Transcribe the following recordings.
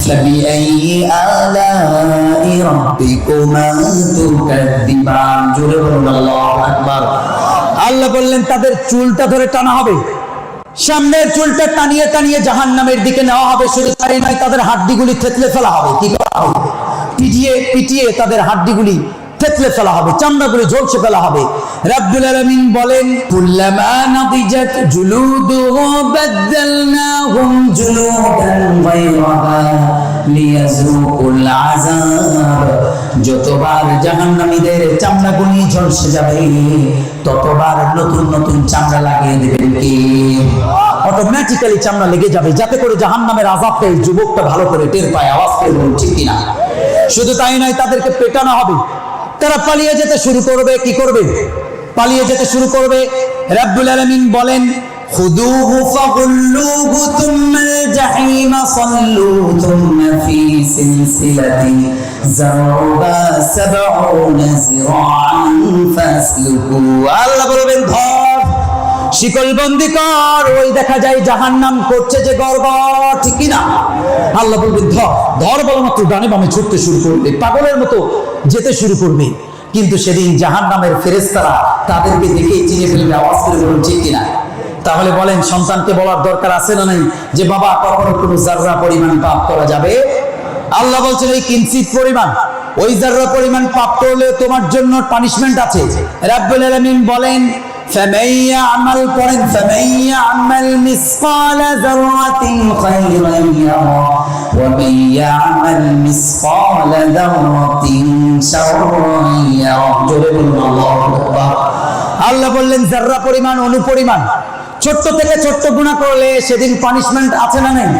فبأي آلاء ربكما تكذبان জোরে বলুন আল্লাহু আকবার। আল্লাহ বললেন তাদের চুলটা ধরে টানা হবে, সামনের চুলটা টানিয়ে টানিয়ে জাহান্নামের দিকে নেওয়া হবে। শুধু তাই নয়, তাদের হাড্ডিগুলি থেতলে ফেলা হবে। কি করা হবে? পিটিয়ে পিটিয়ে তাদের হাড্ডিগুলি থেতলে ফেলা হবে, চামড়াগুলি ঝলসে ফেলা হবে। রাব্বুল আলামিন বলেন কুল্লামা নাদিজাত জুলুদুহুম বাদদালনাহুম জুলুদান গায়রাহা লিয়াযুকুল আযাব। যতবার জাহান্নামীদের চামড়াগুলি ঝলসে যাবে ততবার নতুন নতুন চামড়া লাগিয়ে দেবেন কি? অটোমেটিক্যালি চামড়া লেগে যাবে, যাতে করে জাহান্নামের আযাবটা এই যুবকটা ভালো করে টের পায়। আওয়াজ করে বলুন ঠিক কিনা? শুধু তাই নয়, তাদেরকে পেটানো হবে। তারা পালিয়ে যেতে শুরু করবে। কি করবে? পালিয়ে যেতে শুরু করবে। রাব্বুল আলামিন বলেন খুদুহু ফাগুল্লুহু তুম্মাল জাহিমা সাল্লু তুম্মা ফি সিলসিলাতিন যারউহা ৭০ যিরাআন ফাসলুকু। আল্লাহ বলবেন ধর, শিকলবন্দি কর। ওই দেখা যায় জাহান্নাম করছে যে গড়গড়, ঠিক কিনা? আল্লাহ বলবেন ধর। ধর বলা মাত্র ডানে বামে ছুটতে শুরু করবে, পাগলের মতো যেতে শুরু করবে। কিন্তু সেদিন জাহান্নামের ফেরেশতারা তাদেরকে দেখেই চিনে ফেলবে। আওয়াজ করে বলুন ঠিক কিনা? তাহলে বলেন, সন্তানকে বলার দরকার আছে না নাই যে বাবা কখনো কোনো জাররা পরিমাণ পাপ করা যাবে? আল্লাহ বলছেন এই কিঞ্চিত পরিমাণ, ওই জাররা পরিমাণ পাপ করলে তোমার জন্য পানিশমেন্ট আছে। রাব্বুল আলামিন বলেন فمن يعمل مثقال ذرة خيرا يره ومن يعمل مثقال ذرة شرا يره। জোরে বলুন আল্লাহু আকবার। আল্লাহ বললেন জাররা পরিমাণ, অনুপরিমাণ, ছোট্ট থেকে ছোট্ট গুনাহ করলে সেদিন পানিশমেন্ট আছে না নেই?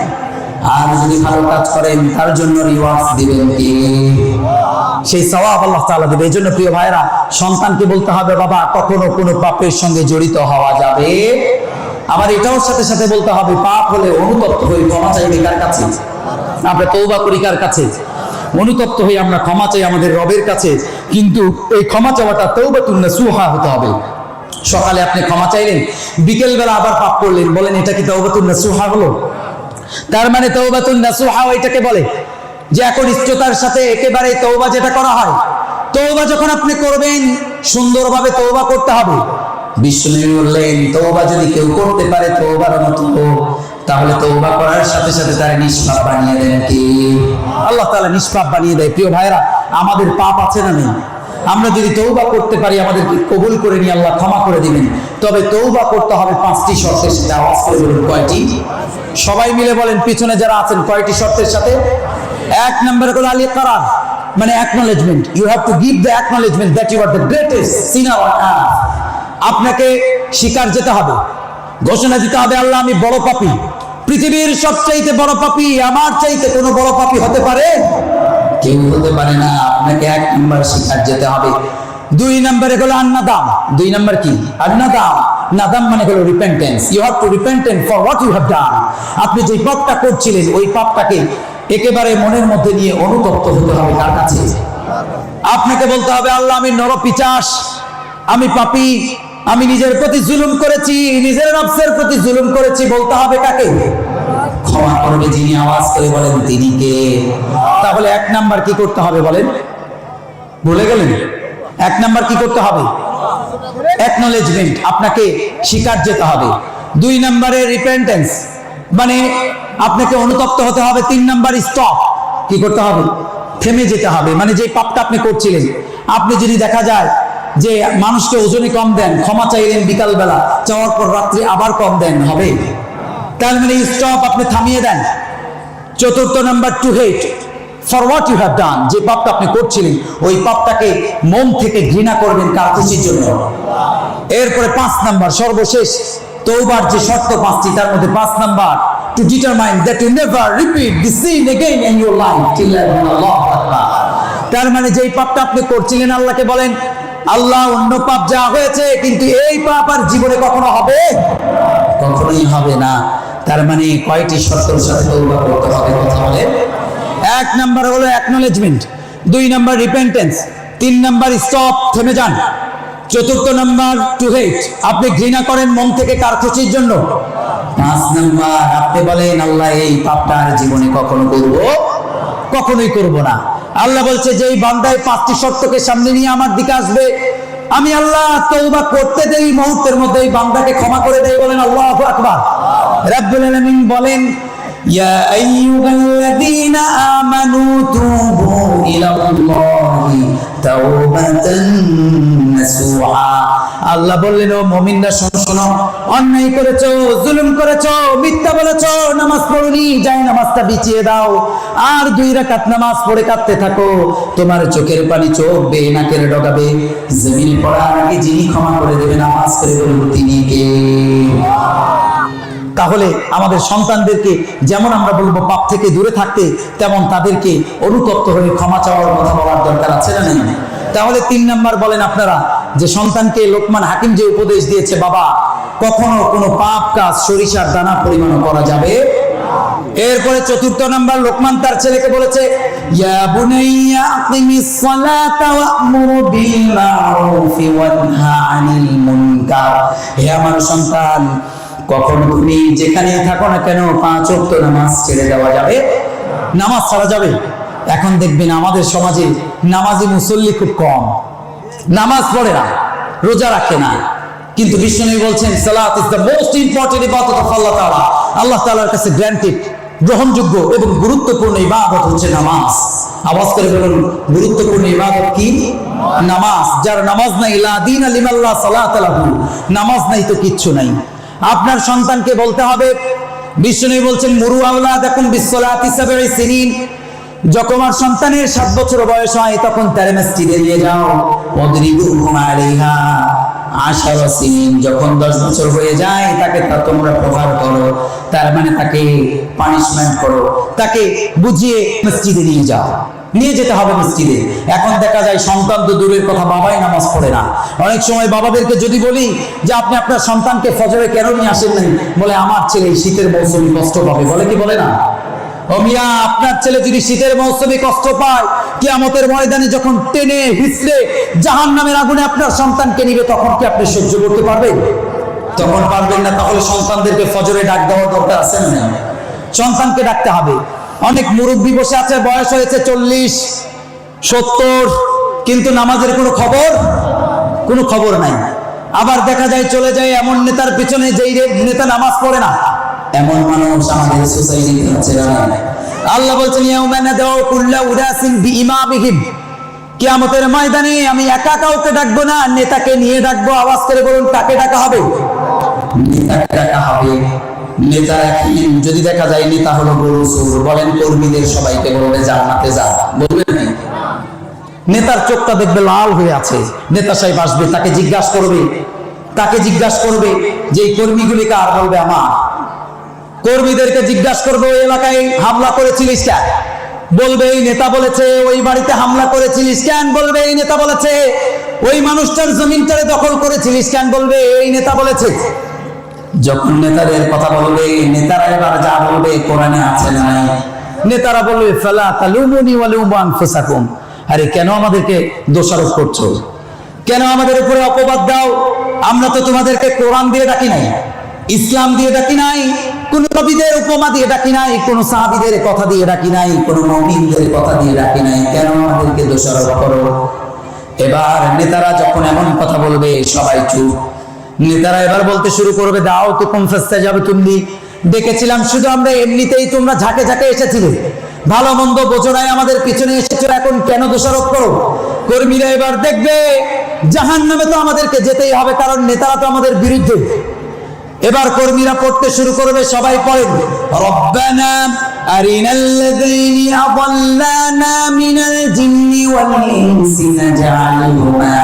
আর যদি ভালো কাজ করেন তার জন্য রিওয়ার্ড দিবেন কি? সেই সওয়াব আল্লাহ তাআলা দেবে। এই জন্য প্রিয় ভাইরা, সন্তানকে বলতে হবে বাবা কখনো কোনো পাপের সঙ্গে জড়িত হওয়া যাবে। আবার এটাও সাথে সাথে বলতে হবে পাপ হলে অনুতপ্ত হয়ে ক্ষমা চাইবে কার কাছে? আমরা তওবা করি কার কাছে? অনুতপ্ত হয়ে আমরা ক্ষমা চাই আমাদের রবের কাছে। কিন্তু এই ক্ষমা চাওয়াটা তওবাতুন নাসুহা হতে হবে। সকালে আপনি ক্ষমা চাইলেন, বিকেল বেলা আবার পাপ করলেন, বলেন এটা কি তওবাতুন নাসুহা হলো? তার মানে তওবাতুন নাসুহা এটাকে বলে যে একনিষ্ঠতার সাথে একেবারে তওবা যেটা করা হয়। তওবা যখন আপনি করবেন সুন্দরভাবে তওবা করতে হবে। বিষ্ণু বললেন তওবা যদি কেউ করতে পারে তওবার মতো, তাহলে তওবা করার সাথে সাথে তার নিষ্পাপ বানিয়ে দেন কি? আল্লাহ তাআলা নিষ্পাপ বানিয়ে দেয়। প্রিয় ভাইরা, আমাদের পাপ আছে না নেই? আমরা যদি তওবা করতে পারি আমাদেরকে কবুল করে নিয়ে আল্লাহ ক্ষমা করে দিবেন। তবে তওবা করতে হবে 5টি শর্তের সাথে। আওয়াজ করে বলুন কয়টি? সবাই মিলে বলেন, পিছনে যারা আছেন, কয়টি শর্তের সাথে? 1 নম্বর হলো আল-ইকরার, মানে acknowledgement. You have to give the acknowledgement that you are the greatest sinner on earth. আপনাকে স্বীকার যেতে হবে, ঘোষণা দিতে হবে আল্লাহ আমি বড় পাপী, পৃথিবীর সবচাইতে বড় পাপী, আমার চাইতে কোনো বড় পাপী হতে পারে? কেউ হতে পারে না। আপনাকে 1 নম্বর স্বীকার যেতে হবে। 2 নম্বরে হলো আন-নাদাম। 2 নম্বর কি? আন-নাদাম। নাদাম মানে হলো repentance. You have to repentant for what you have done. আপনি যে পাপটা করছিলেন ওই পাপটাকে একেবারে মনের মধ্যে নিয়ে অনুতপ্ত হতে হবে কার কাছে? আপনাকে বলতে হবে আল্লাহ আমি নরপিশাচ, আমি পাপী, আমি নিজের প্রতি জুলুম করেছি, নিজের নফসের প্রতি জুলুম করেছি। বলতে হবে কাকে? ক্ষমা করবে যিনি। আওয়াজ করে বলেন তিনি কে? তাহলে 1 নাম্বার কি করতে হবে বলেন? ভুলে গেলেন? 1 নাম্বার কি করতে হবে? অ্যাকনলেজমেন্ট, আপনাকে স্বীকার যেতে হবে। 2 নম্বরে রিপেন্টেন্স, মানে আপনাকে অনুতপ্ত হতে হবে। 3 নাম্বার স্টপ, কি করতে হবে? থেমে যেতে হবে। মানে যে পাপটা আপনি করছিলেন, আপনি যদি দেখা যায় যে মানুষকে ওজনে কম দেন, ক্ষমা চাইলেন বিকালবেলা, চাওয়ার পর রাত্রে আবার কম দেন, হবে? তার মানে স্টপ, আপনি থামিয়ে দেন। 4র্থ number to hate for what you have done. যে পাপটা আপনি করছিলেন ওই পাপটাকে মন থেকে ঘৃণা করবেন কার খুশির জন্য? এরপরে 5 নাম্বার সর্বশেষ তওবার যে শর্ত 5টি, তার মধ্যে 5 number to determine that you never repeat the sin again in your life till Allahu Akbar। তার মানে যেই পাপটা আপনি করছিলেন আল্লাহকে বলেন আল্লাহ অন্য পাপ যা হয়েছে কিন্তু এই পাপ আর জীবনে কখনো হবে? কখনোই হবে না। তার মানে কয়টি শর্তের সাথে তওবা করতে হবে? কথা বলে 1 নাম্বার হলো acknowledgement, 2 number repentance, 3 number stop, থেমে যান, 4র্থ নাম্বার টু হেট, আপনি ঘৃণা করেন মন থেকে কার খুশির জন্য? 5 নাম্বার আপনি বলেন আল্লাহ এই পাপটা আর জীবনে কখনো করব কখনোই করব না। আল্লাহ বলছে যে এই বান্দায় 5টি শর্তকে সামনে নিয়ে আমার দিকে আসবে, আমি আল্লাহ তওবা করতে দেই, মুহূর্তের মধ্যে এই বান্দাকে ক্ষমা করে দেই। বলেন আল্লাহু আকবার। রাব্বুল আলামিন বলেন ইয়া আইয়ুহাল্লাযীনা আমানু তুবু ইলাল্লাহি তাওবাতান নাসুহা। আল্লাহ বললেন ও মুমিনরা শোনো, অন্যায় করেছো, জুলুম করেছো, মিথ্যা বলেছো, নামাজ পড়োনি, যাই নামাজটা বিছিয়ে দাও আর 2 রাকাত নামাজ পড়ে কাঁদতে থাকো। তোমার চোখের পানি চোখ বেয়ে নাকের ডগাবে, জমিনে পড়ার আগে যিনি ক্ষমা করে দেবে নামাজ পড়ে বলুন তিনি কে? তাহলে আমাদের সন্তানদেরকে যেমন আমরা বলবো পাপ থেকে দূরে থাকতে, তেমন তাদেরকে অনুতপ্ত হয়ে ক্ষমা চাওয়ার কথা বলার দরকার আছে না নেই? তাহলে 3 নাম্বার বলেন আপনারা যে সন্তানকে লোকমান হাকিম যে উপদেশ দিয়েছে, বাবা কখনো কোনো পাপ কাজ সরিষার দানা পরিমাণ করা যাবে। এরপরে 4th নাম্বার লোকমান তার ছেলেকে বলেছে ইয়া বুনাইয়া আকিমিস সালাতা ওয়া'মুর বিল মা'রুফি ওয়ানহা আনিল মুনকার। হে আমার সন্তান, কখন তুমি যেখানে থাকো না কেন 5 ওয়াক্ত নামাজ ছেড়ে দেওয়া যাবে? নামাজ ছাড়া যাবে? এখন দেখবেন আমাদের সমাজে নামাজি মুসল্লি খুব কম, নামাজ পড়ে না, রোজা রাখে না, কিন্তু বিশ্বনবী বলছেন সালাত ইজ দ্য মোস্ট ইম্পর্টেন্ট ইবাদত অফ আল্লাহ তাআলা। আল্লাহ তাআলার কাছে গ্র্যান্টেড, গ্রহণযোগ্য এবং গুরুত্বপূর্ণ ইবাদত হচ্ছে নামাজ। আওয়াজ করে বলুন, গুরুত্বপূর্ণ ইবাদত কি? নামাজ। যার নামাজ নাই, লা দীনা লিমাল্লাহ সালাত লাহু, নামাজ নাই তো কিচ্ছু নাই। আপনার সন্তানকে বলতে হবে, বিশ্বনবী বলছেন মুরু আওলাদাকুম বিসসালাতি 7 সিনিন, যখন আমার সন্তানের 7 বছর বয়স হয় তখন তার মসজিদে নিয়ে যাও। ওয়াদরিবুহুম আলাইহা 10 সিনিন, যখন 10 বছর হয়ে যায় তাকে তোমরা প্রহার করো, তার মানে তাকে পানিশমেন্ট করো, তাকে বুঝিয়ে মসজিদে নিয়ে যাও, নিয়ে যেতে হবে মসজিদে। এখন দেখা যায় সন্তান তো দূরের কথা, বাবাই নামাজ পড়ে না। অনেক সময় বাবাদেরকে যদি বলি যে আপনি আপনার সন্তানকে ফজরে কেন নিয়ে আসেন নাই, বলে আমার ছেলে শীতের মৌসুমে কষ্ট পাবে। বলে কি বলে না? ও মিয়া, আপনার ছেলে যদি শীতের মৌসুমে কষ্ট পায়, কিয়ামতের ময়দানে যখন টেনে হিসড়ে জাহান্নামের আগুনে আপনার সন্তানকে নিবে, তখন কি আপনি সহ্য করতে পারবেন? তখন পারবেন না। তাহলে সন্তানদেরকে ফজরে ডাক দেওয়ার দরকার আছে না? সন্তানকে ডাকতে হবে। অনেক মুরব্বী বসে আছে, বয়স হয়েছে 40, 70, কিন্তু নামাজের কোনো খবর নাই। আবার দেখা যায় চলে যায় এমন নেতার পিছনে যেই নেতা নামাজ পড়ে না। এমন মানুষ আমাদের সোসাইটিতে আছে না? আল্লাহ বলছেন ইয়াউমা নাদউ কুল্লা উনাসিন বিইমামিহিম, কিয়ামতের ময়দানে আমি একা কাউকে ডাকবো না, নেতাকে নিয়ে ডাকবো। আওয়াজ করে বলুন, কাকে ডাকা হবে? নেতাকে ডাকা হবে। নেতা যদি দেখা যায় নেতা হলো গরু চোর, বলেন কর্মীদের সবাইকে বলবে জান্নাতে যা, বলবেন না? নেতার চোখটা দেখবে লাল হয়ে আছে, নেতা সাহেব আসবে, তাকে জিজ্ঞাসা করবে যে এই কর্মীগুলি কার, বলবে আমার। কর্মীদেরকে জিজ্ঞাসা করবে ওই এলাকায় হামলা করেছিলিস কেন, বলবে এই নেতা বলেছে। ওই বাড়িতে হামলা করেছিলিস কেন, বলবে এই নেতা বলেছে। ওই মানুষটার জমিনটারে দখল করেছিলিস কেন, বলবে এই নেতা বলেছে। যখন নেতাদের কথা বলবে, নেতারা এবার যা বলবে কোরআনে আছে না? নেতারা বলবে ফালা তালুমুনি ওয়া লুমু আনফুসাকুম, আরে কেন আমাদেরকে দোষারোপ করছো, কেন আমাদের উপরে অপবাদ দাও? আমরা তো তোমাদেরকে কোরআন দিয়ে ডাকি নাই, ইসলাম দিয়ে ডাকি নাই, কোন নবীদের উপমা দিয়ে ডাকি নাই, কোন সাহাবীদের কথা দিয়ে ডাকি নাই, কোন মুমিনদের কথা দিয়ে ডাকি নাই, কেন আমাদেরকে দোষারোপ করো? এবার নেতারা যখন এমন কথা বলবে সবাই চুপ। নেতারা এবার বলতে শুরু করবে দাও তো কম ফাস্তে যাবে তুমি, দেখেছিলাম শুধু আমরা এমনিতেই, তোমরা ঝাঁকে ঝাঁকে এসেছিলে, ভালো মন্দ বোঝো নাই, আমাদের পিছনে এসেছো, এখন কেন দোষারোপ করো? কর্মীরা এবার দেখবে জাহান্নামে তো আমাদেরকে যেতেই হবে, কারণ নেতারা তো আমাদের বিরুদ্ধে। এবার কর্মীরা পড়তে শুরু করবে, সবাই পড়েন রব্বানা আরিনাল্লাযীনি আযাল্লানা মিনাল জিন্নি ওয়াল ইনসি নাজআলহুমা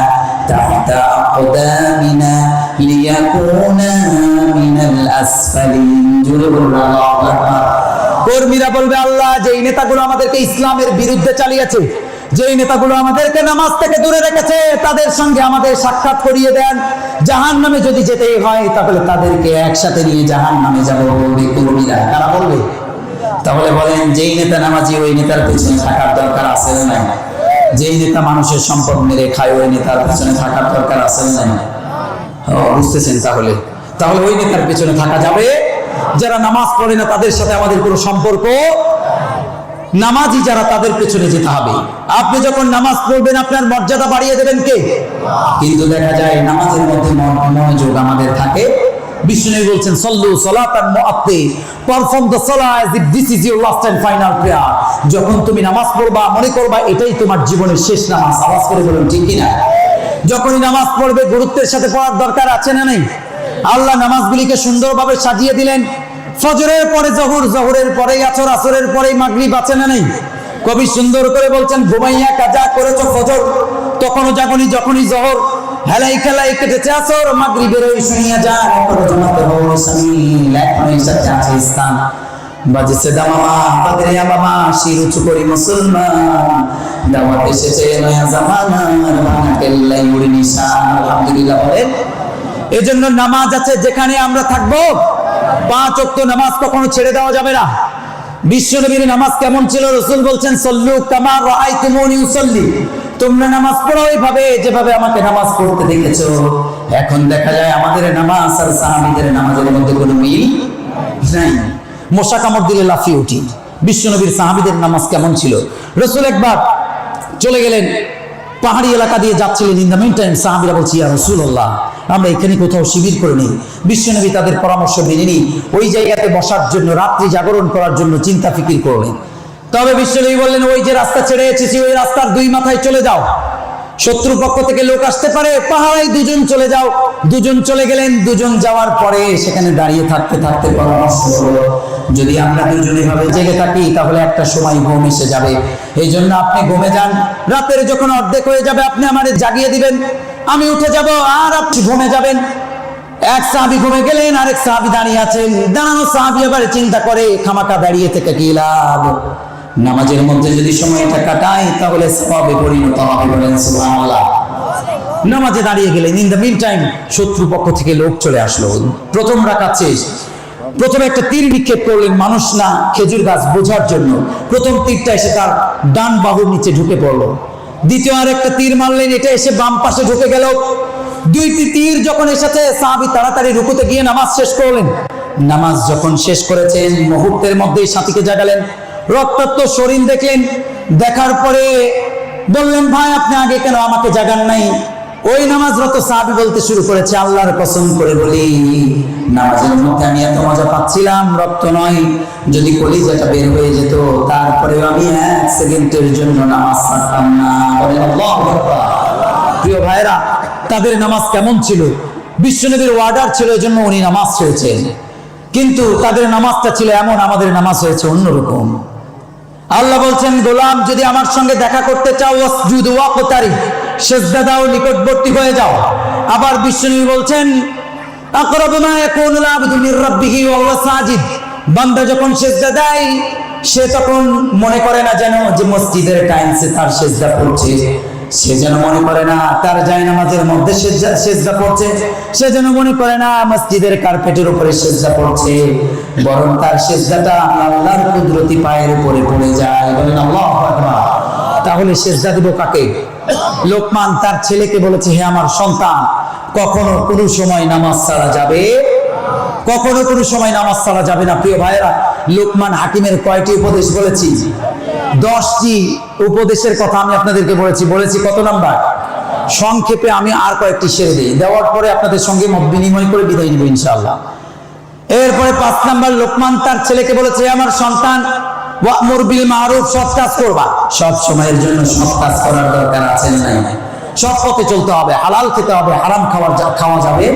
তাহতা আকদামিনা লিয়াকুনা মিনাল আসফালিন। কর্মীরা বলবে আল্লাহ, যেই নেতাগুলো আমাদেরকে ইসলামের বিরুদ্ধে চালিয়েছে, যেই নেতাগুলো আমাদেরকে নামাজ থেকে দূরে রেখেছে, তাদের সঙ্গে আমাদের সাক্ষাৎ করিয়ে দেন। জাহান্নামে যদি যেতেই হয় তাহলে তাদেরকে একসাথে নিয়ে জাহান্নামে যাব বলবে কর্মীরা। কারা বলবে? তাহলে বলেন, যেই নেতা নামাজি ওই নেতার পেছনে থাকার দরকার আছে না? যেই নেতা মানুষের সম্পদ মেরে খায় ওই নেতার পেছনে থাকার দরকার আছে না? বুঝতেছেন? তাহলে ওই নেতার পেছনে থাকা যাবে। যারা নামাজ পড়ে না তাদের সাথে আমাদের কোনো সম্পর্ক নামাজি যারা তাদের পেছনে যেতে হবে। আপনি যখন নামাজ পড়বেন আপনার মর্যাদা বাড়িয়ে দেবেন কে? কিন্তু দেখা যায় নামাজের মধ্যে মনোযোগ আমাদের থাকে। বিষ্ণু বলছেন সল্লু সালাতান মুআত্তি, পারফর্ম দ্য সালাহ as if this is your last and final prayer। যখন তুমি নামাজ পড়বা মনে করবা এটাই তোমার জীবনের শেষ নামাজ। আওয়াজ করে বলুন ঠিক কি না? যখনই নামাজ পড়বে গুরুত্বের সাথে পড়ার দরকার আছে না নেই? আল্লাহ নামাজগুলিকে সুন্দরভাবে সাজিয়ে দিলেন। ফজরের পরে জোহর, জোহরের পরে আসর, আসরের পরে মাগরিব, আছে না নেই? কবি সুন্দর করে বলছেন ঘুমাইয়া কাজা করেছো ফজর, তখনও জাগনি যখনই জোহর, হেলাই খেলাই কেটেছে আসর, মাগরিবের ওই শুনিয়া যা করে জমাতে হলো সামিল, এখনই সাথে আছে স্থান বাজেছে দামামা বাদরিয়া মামা, শির উঁচু করি মুসলমান, দাওয়াত এসেছে নয়া জামানার, ভাঙা কেল্লাই মুড়ি নিশান। আলহামদুলিল্লাহ বলেন। এজন্য নামাজ আছে যেখানে আমরা থাকবো। 5 ওয়াক্ত নামাজ কখনো ছেড়ে দেওয়া যাবে না। বিশ্বনবীর নামাজ কেমন ছিল? রাসূল বলছেন সল্লু কামা রাআইতুমুনি উসাল্লি, তোমরা নামাজ পড়ো এইভাবে যেভাবে আমাকে নামাজ পড়তে দেখেছো। এখন দেখা যায় আমাদের নামাজ আর সাহাবীদের নামাজের মধ্যে কোনো মিল নাই। মশা কামড় দিলে লাফিয়ে উঠি। বিশ্বনবীর সাহাবীদের নামাজ কেমন ছিল? রাসূল একবার চলে গেলেন, পাহাড়ি এলাকা দিয়ে যাচ্ছিলেন। ইন দ্য মিন টাইম সাহাবীরা বলছে ইয়া রাসূলুল্লাহ, আমরা এখানে কোথাও শিবির করে নিই। বিশ্বনবী তাদের পরামর্শ মেনে নিই ওই জায়গাতে বসার জন্য, রাত্রি জাগরণ করার জন্য চিন্তা ফিকির করলেন। তবে বিশ্বনবী বললেন ওই যে রাস্তা ছেড়ে এসেছি ওই রাস্তার 2 মাথায় চলে যাও, শত্রু পক্ষ থেকে লোক আসতে পারে, পাহাড়ায় 2 জন চলে যাও। 2 জন চলে গেলেন। 2 জন যাওয়ার পরে সেখানে দাঁড়িয়ে থাকতে থাকতে পরামর্শ হলো যদি আমরা 2 জন এভাবে জেগে থাকি তাহলে একটা সময় ঘুম এসে যাবে। এই জন্য আপনি ঘুমে যান, রাতের যখন অর্ধেক হয়ে যাবে আপনি আমাদের জাগিয়ে দিবেন, আমি উঠে যাব আর আপনি ঘুমে যাবেন। এক সাহাবী ঘুমে গেলেন, আরেক সাহাবী দাঁড়িয়ে আছেন। দাঁড়ানো সাহাবী এবার চিন্তা করে খামাকা দাঁড়িয়ে থেকে কি লাভ, নামাজের মধ্যে যদি সময়টা কাটাই তাহলে সওয়াবে পরিণত হবে। বলেন সুবহানাল্লাহ। নামাজে দাঁড়িয়ে গেলেন। ইন দ্য মিন টাইম শত্রু পক্ষ থেকে লোক চলে আসলো। প্রথম রাকাত শেষ। প্রথমে একটা তীর নিক্ষেপ করলেন, মানুষ না খেজুর গাছ বোঝার জন্য। প্রথম তীরটা এসে তার ডান বাহুর নিচে ঢুকে পড়লো। দ্বিতীয় আরেকটা তীর মারলেন, এটা এসে বাম পাশে ঢুকে গেল। 2টি তীর যখন এসেছে সাহাবী তাড়াতাড়ি রুকুতে গিয়ে নামাজ শেষ করলেন। নামাজ যখন শেষ করেছেন মুহূর্তের মধ্যেই সাথীকে জাগালেন। রক্তাক্ত শরীর দেখলেন, দেখার পরে বললেন ভাই আপনি আগে কেন আমাকে জাগান নাই? ওই নামাজরত সাহাবী বলতে শুরু করেছে আল্লাহর কসম করে বলি নামাজের মধ্যে আমি এত মজা পাচ্ছিলাম, রক্ত নয়, যদি কলিজাটা বের হয়ে যেত তারপরে আমি 1 সেকেন্ডের জন্য নামাজ ছাড়তাম না। বলেন আল্লাহু আকবার। প্রিয় ভাইরা, তাদের নামাজ কেমন ছিল? বিশ্বনবীর অর্ডার ছিল এজন্য উনি নামাজ ছেড়েছেন, কিন্তু তাদের নামাজটা ছিল এমন, আমাদের নামাজ হয়েছে অন্যরকম। আল্লাহ বলছেন গোলাম যদি আমার সঙ্গে দেখা করতে চাও ওয়াসজুদ ওয়াকতারি, সিজদা দাও, নিকটবর্তী হয়ে যাও। আবার বিশ্বনবী বলছেন আকরাবু মা ইয়াকুনুল আবদু মির রাব্বিহি ওয়া হুয়া সাজিদ, বান্দা যখন সিজদা দেয় সে তখন মনে করে না যেন যে মসজিদের টাইমসে তার সিজদা পড়ছে, সে যেন মনে করে না তার জায়নামাজের মধ্যে সিজদা পড়ছে, সে যেন মনে করে না মসজিদের কার্পেটের উপরে সিজদা পড়ছে, বরং তার সিজদাটা আল্লাহর কুদরতি পায়ের উপরে পড়ে যায়। বলেন আল্লাহু আকবার। তাহলে সিজদা দিব কাকে? লোকমান তার ছেলেকে বলেছে হে আমার সন্তান, কখনো কোনো সময় নামাজ ছাড়া যাবে, কখনো কোনো সময় নামাজ ছাড়া যাবে না। প্রিয় ভাইরা, লোকমান হাকিমের কয়টি উপদেশ বলেছি? 10টি উপদেশের কথা আমি আপনাদেরকে বলেছি কত নাম্বার? সংক্ষেপে আমি আর কয়েকটি সেরে দিই, দেওয়ার পরে আপনাদের সঙ্গে মত বিনিময় করে বিদায় নিব ইনশাআল্লাহ। এরপরে 5 নাম্বার, লোকমান তার ছেলেকে বলেছে আমার সন্তান ওয়া'মুর বিল মারুফ, সৎ কাজ করবা। সব সময়ের জন্য সৎ কাজ করার দরকার আছে না? সৎ পথে চলতে হবে, হালাল খেতে হবে, হারাম খাওয়া যাবে।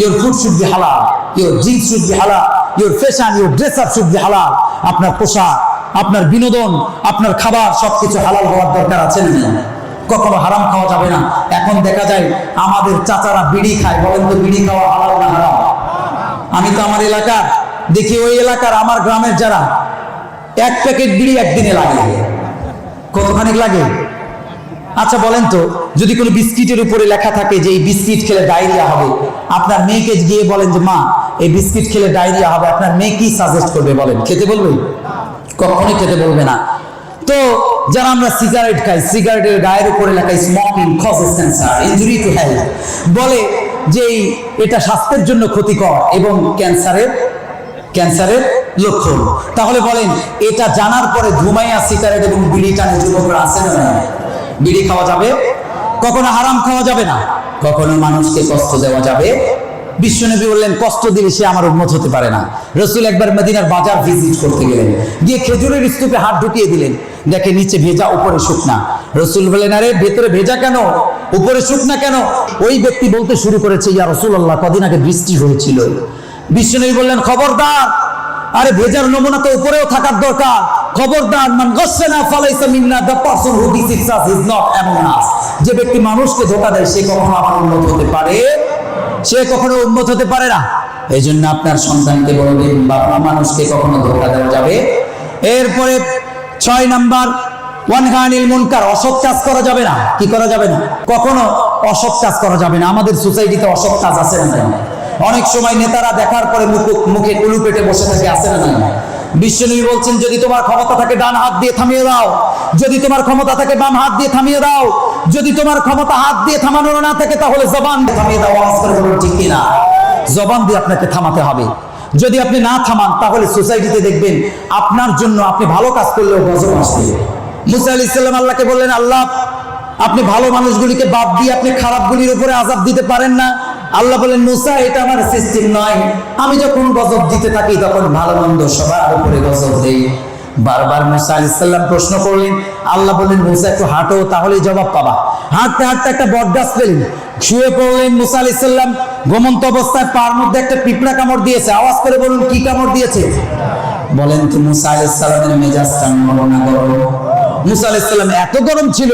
Your food should be halal, your drinks should be halal, your fashion, your dress up should be halal। আপনার পোশাক, আপনার বিনোদন, আপনার খাবার সবকিছু হালাল হওয়ার দরকার আছে না? কখনো হারাম খাওয়া যাবে না। এখন দেখা যায় আমাদের চাচারা বিড়ি খায়, বলেন তো বিড়ি খাওয়া হালাল না হারাম? আমি তো আমার এলাকার দেখি, ওই এলাকার আমার গ্রামের যারা 1 প্যাকেট বিড়ি একদিনে লাগে। কতখানি লাগে? আচ্ছা বলেন তো, যদি কোনো বিস্কিটের উপরে লেখা থাকে যে এই বিস্কিট খেলে ডায়রিয়া হবে, আপনার মেয়েকে গিয়ে বলেন যে মা এই বিস্কিট খেলে ডায়রিয়া হবে, আপনার মেয়ে কি সাজেস্ট করবে? বলেন, খেতে বলবে? কখনোই খেতে বলবে না। তো যারা আমরা সিগারেট খাই, সিগারেটের গায়ের উপরে লেখা smoking causes cancer, injury to health, বলে যে এটা স্বাস্থ্যের জন্য ক্ষতিকর এবং ক্যান্সারের লক্ষণ। তাহলে বলেন, এটা জানার পরে ধুমাইয়া সিগারেট এবং বিড়ি টানে যুবকরা আছে না? বিড়ি খাওয়া যাবে? কখনো হারাম খাওয়া যাবে না, কখনো মানুষকে কষ্ট দেওয়া যাবে। বিশ্বনবী বললেন, কষ্ট দিলে সে আমার উম্মত হতে পারে না। রাসূল একবার মদিনার বাজার ভিজিট করতে গেলেন, গিয়ে খেজুরের স্তূপে হাত ঢুকিয়ে দিলেন, দেখে নিচে ভেজা উপরে শুকনা। রাসূল বললেন, আরে ভেতরে ভেজা কেন, উপরে শুকনা কেন? ওই ব্যক্তি বলতে শুরু করেছে, ইয়া রাসূলুল্লাহ, কদিন আগে বৃষ্টি হয়েছিল। বিশ্বনবী বললেন, খবরদার, আরে ভেজার নমুনা তো উপরেও থাকার দরকার। খবরদার, মান গাসসানা ফালাইসা মিন্না, the person who deceives us is not among us. যে ব্যক্তি মানুষকে ধোঁকা দেয় সে কখনো আমার উম্মত হতে পারে, সে কখনো উম্মত হতে পারে না। এই জন্য আপনার সন্তানকে বলবেন, বাবা, মানুষকে কখনো ধোঁকা দেওয়া যাবে। এরপরে 6 নাম্বার, ওয়ানহানিল মুনকার, অসৎ কাজ করা যাবে না। কি করা যাবে না? কখনো অসৎ কাজ করা যাবে না। আমাদের সোসাইটিতে অসৎ কাজ আছে না? অনেক সময় নেতারা দেখার পরে মুখে কুলু পেটে বসে থাকে, আছে না? বিশ্বনবী বলছেন, যদি তোমার ক্ষমতা থাকে ডান হাত দিয়ে থামিয়ে দাও, যদি তোমার ক্ষমতা থাকে বাম হাত দিয়ে থামিয়ে দাও, যদি তোমার ক্ষমতা হাত দিয়ে থামানোর না থাকে তাহলে জবান দিয়ে থামিয়ে দাও। আওয়াজ করে বলুন ঠিক কিনা? জবান দিয়ে আপনাকে থামাতে হবে। যদি আপনি না থামান তাহলে সোসাইটিতে দেখবেন আপনার জন্য আপনি ভালো কাজ করলেও গজব আসবে। মুসা আলাইহিস সালাম আল্লাহকে বললেন, আল্লাহ, আপনি ভালো মানুষগুলিকে বাদ দিয়ে আপনি খারাপগুলির উপরে আযাব দিতে পারেন না? আল্লাহ বলেন, মুসা, এটা আমার সিস্টেম নয়। আমি যখন গজব দিতে থাকি তখন ভালো মন্দ সবার উপরে গজব দেই। বারবার মুসা আলাইহিস সালাম প্রশ্ন করলেন। আল্লাহ বললেন, মুসা, একটু হাঁটো, তাহলেই জবাব পাবা। হাঁটতে হাঁটতে একটা বটগাছ পেলেন, শুয়ে পড়লেন। মুসা আলাইহিস সালাম ঘুমন্ত অবস্থায় পার মধ্যে একটা পিঁপড়া কামড় দিয়েছে। আওয়াজ করে বলুন, কি কামড় দিয়েছে? বলেন তো, মুসা আলাইহিস সালামের মেজাজটা নরম না গরম? মুসা আলাইহিস সালাম এত গরম ছিল,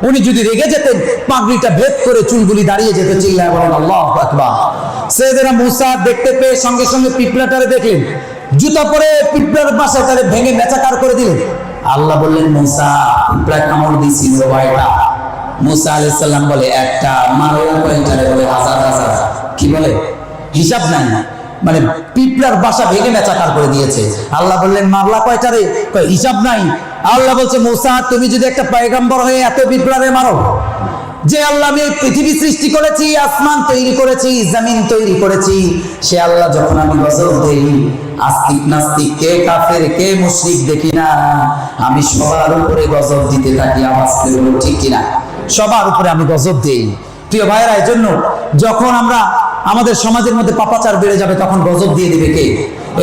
উনি যদি রেগে যেতেন পাগড়িটা ভেদ করে চুলগুলি দাঁড়িয়ে যেত। চিল্লায় বলেন আল্লাহু আকবার। সাইয়েদনা মুসা দেখতে পেয়ে সঙ্গে সঙ্গে পিঁপড়াটারে দেখলেন, জুতা পরে পিঁপড়ার বাসায় তারে ভেঙে মেচাকার করে দিলেন। আল্লাহ বললেন, মুসা, পিঁপড়া কামড় দিয়েছিল কয়টা? মুসা আলাইহিস সালাম বলে, একটা। মারলা কয়টারে? বলে হাজার হাজার। কি বলে? হিসাব নাই। মানে পিঁপড়ার বাসা ভেঙে মেচাকার করে দিয়েছে। আল্লাহ বললেন, মারলা কয়টারে? কয় হিসাব নাই। আল্লাহ বলছে, মুসা, তুমি যদি একটা পয়গম্বর হয়ে এত পিঁপড়ারে মারো, যে আল্লাহ আমি পৃথিবী সৃষ্টি করেছি, আসমান তৈরি করেছি, জমিন তৈরি করেছি, সে আল্লাহ যখন আমি গজব দেই, আস্তিক নাস্তিক, কে কাফের কে মুশরিক দেখি না, আমি সবার উপরে গজব দিতে থাকি। আওয়াজ করে বলুন ঠিক কিনা? সবার উপরে আমি গজব দেই। প্রিয় ভাইয়েরা, এই জন্য যখন আমরা আমাদের সমাজের মধ্যে পাপাচার বেড়ে যাবে তখন গজব দিয়ে দিবে কে?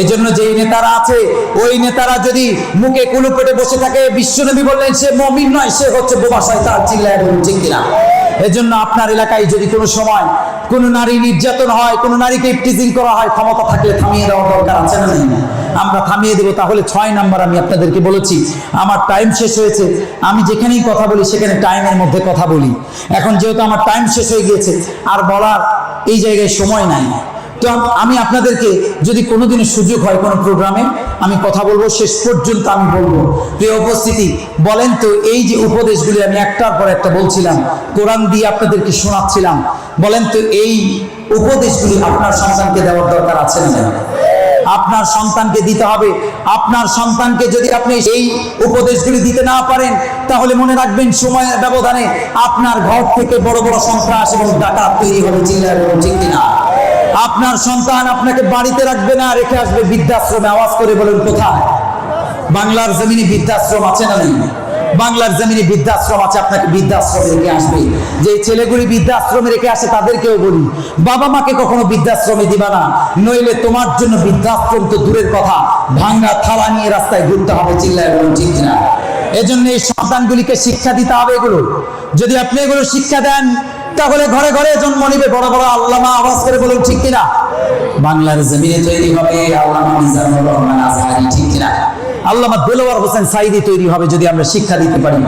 এই জন্য যেই নেতারা আছে, ওই নেতারা যদি মুখে কুলু পেটে বসে থাকে, বিশ্বনবী বললেন, সে মুমিন নয়, সে হচ্ছে বোবা শয়তান। চিল্লায় বলুন ঠিক কিনা? এজন্য আপনার এলাকায় যদি কোনো সময় কোনো নারী নির্যাতন হয়, কোনো নারীকে ইফটিজিং করা হয়, ক্ষমতা থাকলে থামিয়ে দেওয়া দরকার, আছে না? আমরা থামিয়ে দেবো। তাহলে 6 নাম্বার আমি আপনাদেরকে বলেছি। আমার টাইম শেষ হয়েছে, আমি যেখানেই কথা বলি সেখানে টাইমের মধ্যে কথা বলি। এখন যেহেতু আমার টাইম শেষ হয়ে গিয়েছে, আর বলার এই জায়গায় সময় নাই। তো আমি আপনাদেরকে যদি কোনোদিনের সুযোগ হয় কোনো প্রোগ্রামে আমি কথা বলবো, শেষ পর্যন্ত আমি বলবো। প্রিয় উপস্থিতি, বলেন তো, এই যে উপদেশগুলি আমি একটার পর একটা বলছিলাম, কোরআন দিয়ে আপনাদেরকে শোনাচ্ছিলাম, বলেন তো এই উপদেশগুলি আপনার সন্তানকে দেওয়ার দরকার আছে না? আপনার সন্তানকে দিতে হবে। আপনার সন্তানকে যদি আপনি এই উপদেশগুলি দিতে না পারেন তাহলে মনে রাখবেন সময়ের ব্যবধানে আপনার ঘর থেকে বড় বড় সন্ত্রাস এবং ডাকাত তৈরি হবে। চিল্লায় বলুন ঠিক কিনা? আপনার সন্তান আপনাকে বাড়িতে রাখবে না, রেখে আসবে বৃদ্ধাশ্রমে। আওয়াজ করে বলুন কোথায়? বাংলার জমিনে বৃদ্ধাশ্রম আছে না? নেই? বাংলার জমিনে বৃদ্ধাশ্রম আছে, আপনাকে বৃদ্ধাশ্রমে রেখে আসবে। যে ছেলেগুলি বৃদ্ধাশ্রমে রেখে আসে তাদেরকেও বলি, বাবা মাকে কখনো বৃদ্ধাশ্রমে দিবা না, নইলে তোমার জন্য বৃদ্ধাশ্রম তো দূরের কথা, ভাঙা থালা নিয়ে রাস্তায় ঘুরতে হবে। চিল্লায় বলুন ঠিক কিনা? এজন্য এই সন্তানগুলিকে শিক্ষা দিতে হবে। এগুলো যদি আপনি এগুলো শিক্ষা দেন তাহলে ঘরে ঘরে জন্ম নিবে বড় বড় আল্লামা। আওয়াজ করে বলুন ঠিক কিনা? বাংলার জমিনে তৈরি হবে আল্লামা মিজানুর রহমান আজহারি। ঠিক কিনা? আল্লামা দেলোয়ার হোসেন সাইদি তৈরি হবে যদি আমরা শিক্ষা দিতে পারি।